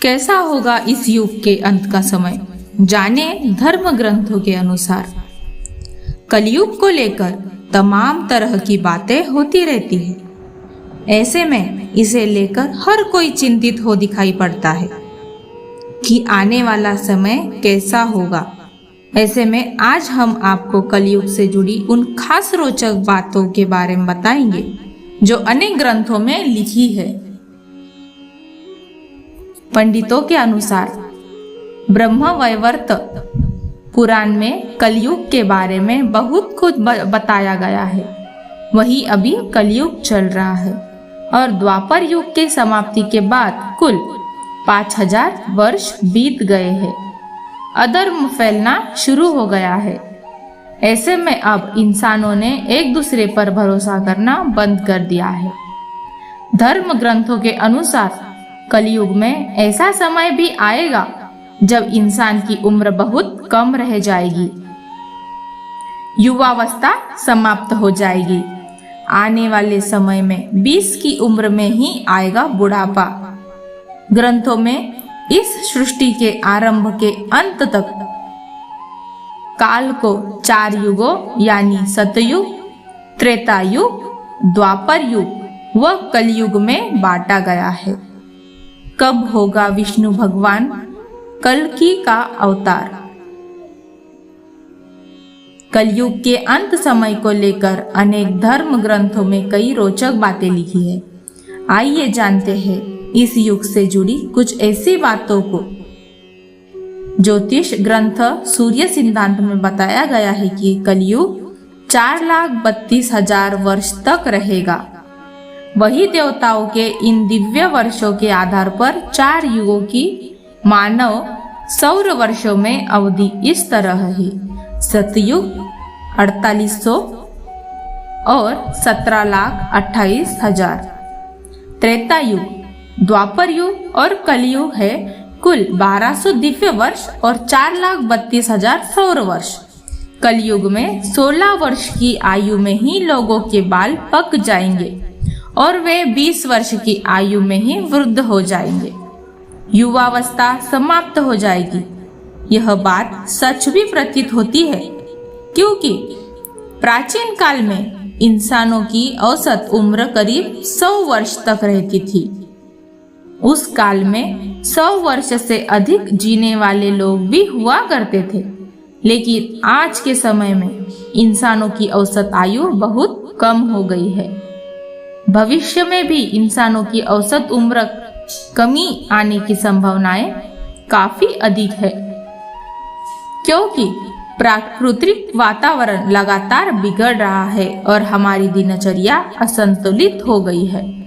कैसा होगा इस युग के अंत का समय, जाने धर्म ग्रंथों के अनुसार। कलयुग को लेकर तमाम तरह की बातें होती रहती है। ऐसे में इसे लेकर हर कोई चिंतित हो दिखाई पड़ता है कि आने वाला समय कैसा होगा। ऐसे में आज हम आपको कलयुग से जुड़ी उन खास रोचक बातों के बारे में बताएंगे जो अनेक ग्रंथों में लिखी है। पंडितों के अनुसार ब्रह्मवैवर्त पुराण में कलयुग के बारे में बहुत कुछ बताया गया है। वही अभी कलयुग चल रहा है और द्वापर युग के समाप्ति के बाद कुल 5000 वर्ष बीत गए हैं। अधर्म फैलना शुरू हो गया है। ऐसे में अब इंसानों ने एक दूसरे पर भरोसा करना बंद कर दिया है। धर्म ग्रंथों के अनुसार कलयुग में ऐसा समय भी आएगा जब इंसान की उम्र बहुत कम रह जाएगी। युवावस्था समाप्त हो जाएगी। आने वाले समय में 20 की उम्र में ही आएगा बुढ़ापा। ग्रंथों में इस सृष्टि के आरंभ के अंत तक काल को 4 युगों यानी सतयुग, त्रेता युग, द्वापर युग व कलयुग में बांटा गया है। कब होगा विष्णु भगवान कल्कि का अवतार? कलयुग के अंत समय को लेकर अनेक धर्म ग्रंथों में कई रोचक बातें लिखी है। आइए जानते हैं इस युग से जुड़ी कुछ ऐसी बातों को। ज्योतिष ग्रंथ सूर्य सिद्धांत में बताया गया है कि कलयुग 4,32,000 वर्ष तक रहेगा। वही देवताओं के इन दिव्य वर्षों के आधार पर 4 युगों की मानव सौर वर्षों में अवधि इस तरह है। सतयुग 4800 और 17,28,000। त्रेता युग, द्वापर युग और कलयुग है कुल 1200 दिव्य वर्ष और 4,32,000 सौर वर्ष। कलयुग में 16 वर्ष की आयु में ही लोगों के बाल पक जाएंगे और वे 20 वर्ष की आयु में ही वृद्ध हो जाएंगे। युवावस्था समाप्त हो जाएगी। यह बात सच भी प्रतीत होती है क्योंकि प्राचीन काल में इंसानों की औसत उम्र करीब 100 वर्ष तक रहती थी। उस काल में 100 वर्ष से अधिक जीने वाले लोग भी हुआ करते थे, लेकिन आज के समय में इंसानों की औसत आयु बहुत कम हो गई है। भविष्य में भी इंसानों की औसत उम्र कमी आने की संभावनाएं काफी अधिक है क्योंकि प्राकृतिक वातावरण लगातार बिगड़ रहा है और हमारी दिनचर्या असंतुलित हो गई है।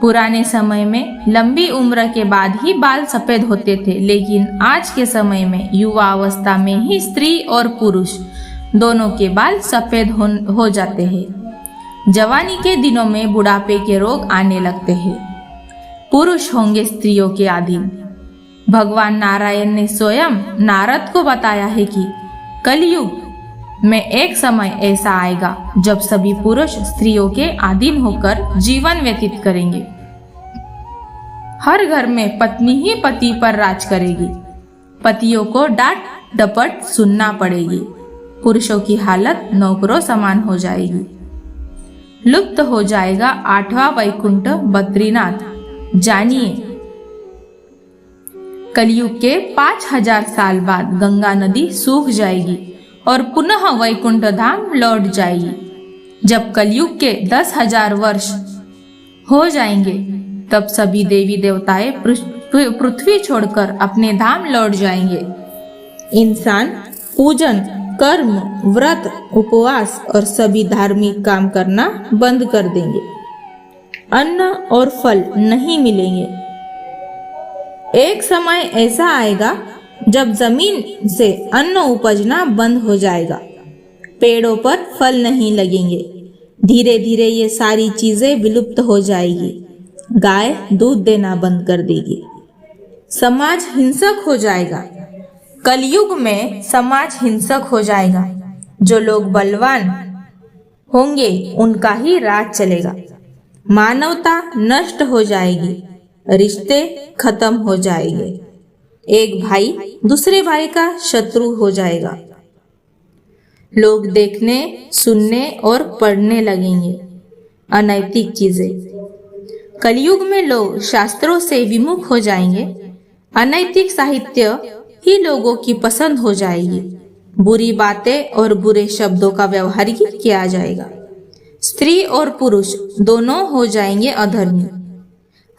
पुराने समय में लंबी उम्र के बाद ही बाल सफेद होते थे, लेकिन आज के समय में युवा अवस्था में ही स्त्री और पुरुष दोनों के बाल सफेद हो जाते हैं। जवानी के दिनों में बुढ़ापे के रोग आने लगते हैं। पुरुष होंगे स्त्रियों के अधीन। भगवान नारायण ने स्वयं नारद को बताया है कि कलयुग में एक समय ऐसा आएगा जब सभी पुरुष स्त्रियों के अधीन होकर जीवन व्यतीत करेंगे। हर घर में पत्नी ही पति पर राज करेगी। पतियों को डांट डपट सुनना पड़ेगी। पुरुषों की हालत नौकरों समान हो जाएगी। लुप्त हो जाएगा 8वां वैकुंठ बद्रीनाथ। जानिए, कलयुग के 5000 साल बाद गंगा नदी सूख जाएगी और पुनः वैकुंठ धाम लौट जाएगी। जब कलयुग के 10,000 वर्ष हो जाएंगे तब सभी देवी देवताएं पृथ्वी छोड़कर अपने धाम लौट जाएंगे। इंसान पूजन, कर्म, व्रत, उपवास और सभी धार्मिक काम करना बंद कर देंगे। अन्न और फल नहीं मिलेंगे। एक समय ऐसा आएगा जब जमीन से अन्न उपजना बंद हो जाएगा। पेड़ों पर फल नहीं लगेंगे। धीरे धीरे ये सारी चीजें विलुप्त हो जाएगी। गाय दूध देना बंद कर देगी। समाज हिंसक हो जाएगा। कलयुग में समाज हिंसक हो जाएगा। जो लोग बलवान होंगे उनका ही राज चलेगा। मानवता नष्ट हो जाएगी। रिश्ते खत्म हो जाएंगे। एक भाई दूसरे भाई का शत्रु हो जाएगा। लोग देखने, सुनने और पढ़ने लगेंगे अनैतिक चीजें। कलयुग में लोग शास्त्रों से विमुख हो जाएंगे। अनैतिक साहित्य ही लोगों की पसंद हो जाएगी। बुरी बातें और बुरे शब्दों का व्यवहार ही किया जाएगा। स्त्री और पुरुष दोनों हो जाएंगे अधर्मी।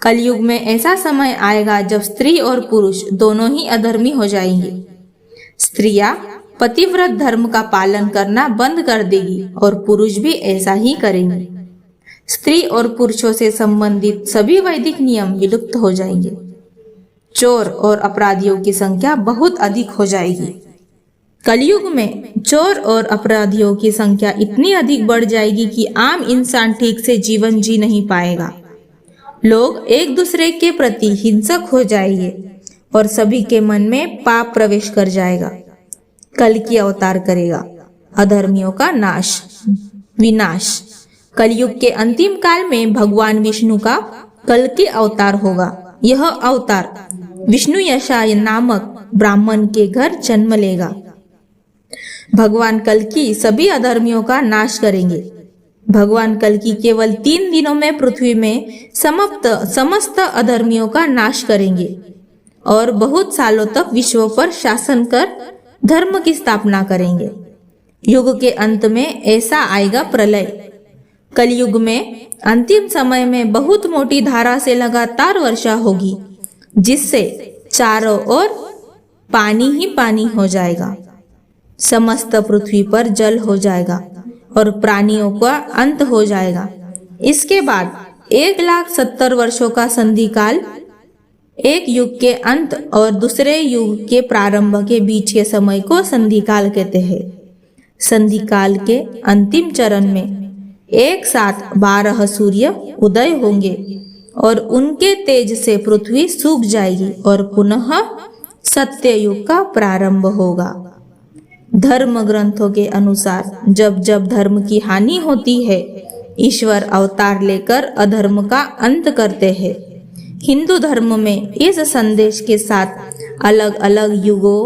कलयुग में ऐसा समय आएगा जब स्त्री और पुरुष दोनों ही अधर्मी हो जाएंगे। स्त्रियां पतिव्रत धर्म का पालन करना बंद कर देगी और पुरुष भी ऐसा ही करेंगे। स्त्री और पुरुषों से संबंधित सभी वैदिक नियम विलुप्त हो जाएंगे। चोर और अपराधियों की संख्या बहुत अधिक हो जाएगी। कलयुग में चोर और अपराधियों की संख्या इतनी अधिक बढ़ जाएगी कि आम इंसान ठीक से जीवन जी नहीं पाएगा। लोग एक दूसरे के प्रति हिंसक हो जाएंगे और सभी के मन में पाप प्रवेश कर जाएगा। कल की अवतार करेगा अधर्मियों का विनाश। कलयुग के अंतिम काल में भगवान विष्णु का कल की अवतार होगा। यह अवतार विष्णु यशाय नामक ब्राह्मण के घर जन्म लेगा। भगवान कल्कि सभी अधर्मियों का नाश करेंगे। भगवान कल्कि केवल 3 दिनों में पृथ्वी में समस्त अधर्मियों का नाश करेंगे और बहुत सालों तक विश्व पर शासन कर धर्म की स्थापना करेंगे। युग के अंत में ऐसा आएगा प्रलय। कलयुग में अंतिम समय में बहुत मोटी धारा से लगातार वर्षा होगी, जिससे चारों ओर पानी ही पानी हो जाएगा। समस्त पृथ्वी पर जल हो जाएगा और प्राणियों का अंत हो जाएगा। इसके बाद 1,70,000 वर्षों का संधि काल, एक युग के अंत और दूसरे युग के प्रारंभ के बीच के समय को संधि काल कहते हैं। संधि काल के अंतिम चरण में एक साथ 12 सूर्य उदय होंगे और उनके तेज से पृथ्वी सूख जाएगी और पुनः सत्य युग का प्रारंभ होगा। धर्म ग्रंथों के अनुसार जब जब धर्म की हानि होती है, ईश्वर अवतार लेकर अधर्म का अंत करते हैं। हिंदू धर्म में इस संदेश के साथ अलग अलग युगों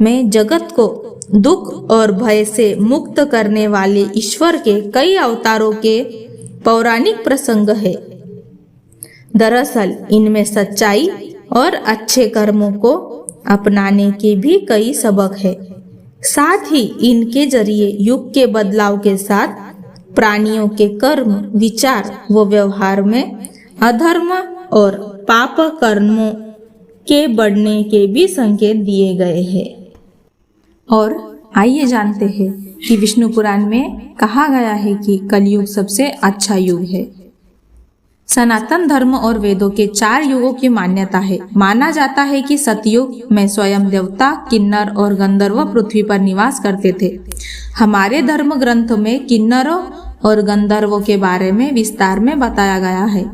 में जगत को दुख और भय से मुक्त करने वाले ईश्वर के कई अवतारों के पौराणिक प्रसंग है। दरअसल इनमें सच्चाई और अच्छे कर्मों को अपनाने के भी कई सबक है। साथ ही इनके जरिए युग के बदलाव के साथ प्राणियों के कर्म, विचार व व्यवहार में अधर्म और पाप कर्मों के बढ़ने के भी संकेत दिए गए हैं। और आइए जानते हैं कि विष्णु पुराण में कहा गया है कि कलयुग सबसे अच्छा युग है। सनातन धर्म और वेदों के 4 युगों की मान्यता है। माना जाता है कि सतयुग में स्वयं देवता, किन्नर और गंधर्व पृथ्वी पर निवास करते थे। हमारे धर्म ग्रंथ में किन्नरों और गंधर्वों के बारे में विस्तार में बताया गया है।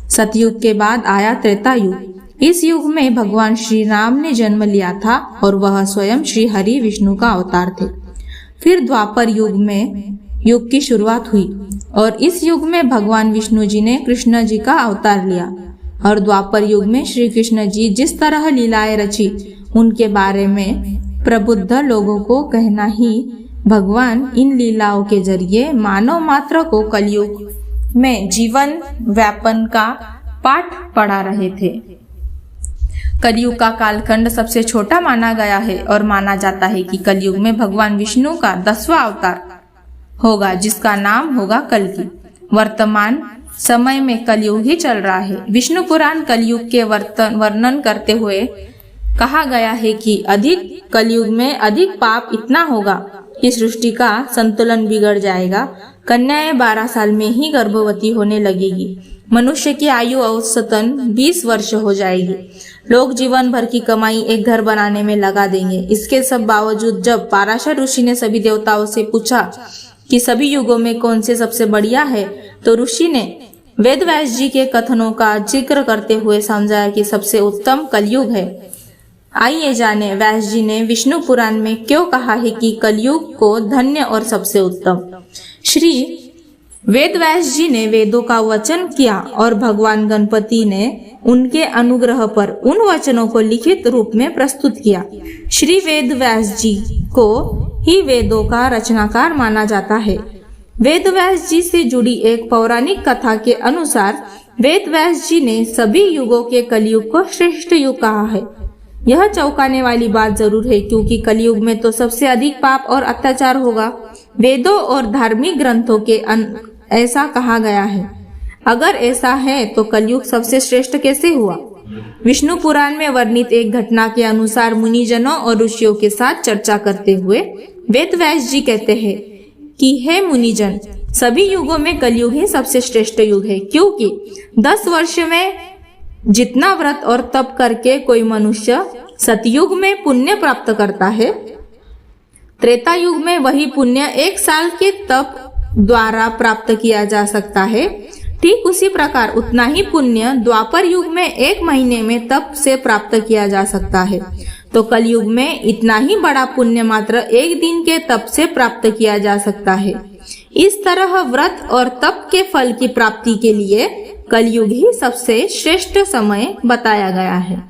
सतयुग के बाद आया त्रेता युग। इस युग में भगवान श्री राम ने जन्म लिया था और वह स्वयं श्री हरि विष्णु का अवतार थे। फिर द्वापर युग की शुरुआत हुई और इस युग में भगवान विष्णु जी ने कृष्ण जी का अवतार लिया। और द्वापर युग में श्री कृष्ण जी जिस तरह लीलाएं रची, उनके बारे में प्रबुद्ध लोगों को कहना ही भगवान इन लीलाओं के जरिए मानव मात्र को कलयुग में जीवन व्यापन का पाठ पढ़ा रहे थे। कलयुग का कालखंड सबसे छोटा माना गया है और माना जाता है कि कलयुग में भगवान विष्णु का 10वां अवतार होगा, जिसका नाम होगा कल्कि। वर्तमान समय में कलयुग ही चल रहा है। विष्णु पुराण कलयुग के वर्णन करते हुए कहा गया है कि कलयुग में अधिक पाप इतना होगा कि सृष्टि का संतुलन बिगड़ जाएगा। कन्याएं 12 साल में ही गर्भवती होने लगेगी। मनुष्य की आयु औसतन 20 वर्ष हो जाएगी। लोग जीवन भर की कमाई एक घर बनाने में लगा देंगे। इसके सब बावजूद जब पाराशर ऋषि ने सभी देवताओं से पूछा कि सभी युगों में कौन से सबसे बढ़िया है, तो ऋषि ने वेद व्यास जी के कथनों का जिक्र करते हुए समझाया कि सबसे उत्तम कलयुग है। आइए जाने व्यास जी ने विष्णु पुराण में क्यों कहा है कि कलयुग को धन्य और सबसे उत्तम। श्री वेद व्यास जी ने वेदों का वचन किया और भगवान गणपति ने उनके अनुग्रह पर उन वचनों को लिखित रूप में प्रस्तुत किया। श्री वेद व्यास जी को ही वेदों का रचनाकार माना जाता है। वेद व्यास जी से जुड़ी एक पौराणिक कथा के अनुसार वेद व्यास जी ने सभी युगों के कलयुग को श्रेष्ठ युग कहा है। यह चौंकाने वाली बात जरूर है, क्योंकि कलयुग में तो सबसे अधिक पाप और अत्याचार होगा। वेदों और धार्मिक ग्रंथों के ऐसा कहा गया है। अगर ऐसा है तो कलयुग सबसे श्रेष्ठ कैसे हुआ? विष्णु पुराण में वर्णित एक घटना के अनुसार मुनिजनों और ऋषियों के साथ चर्चा करते हुए वेद व्यास जी कहते हैं कि हे मुनिजन, सभी युगों में कलयुग ही सबसे श्रेष्ठ युग है, क्योंकि 10 वर्ष में जितना व्रत और तप करके कोई मनुष्य सतयुग में पुण्य प्राप्त करता है, त्रेता युग में वही पुण्य 1 साल के तप द्वारा प्राप्त किया जा सकता है। ठीक उसी प्रकार उतना ही पुण्य द्वापर युग में 1 महीने में तप से प्राप्त किया जा सकता है। तो कलयुग में इतना ही बड़ा पुण्य मात्र 1 दिन के तप से प्राप्त किया जा सकता है। इस तरह व्रत और तप के फल की प्राप्ति के लिए कलयुग ही सबसे श्रेष्ठ समय बताया गया है।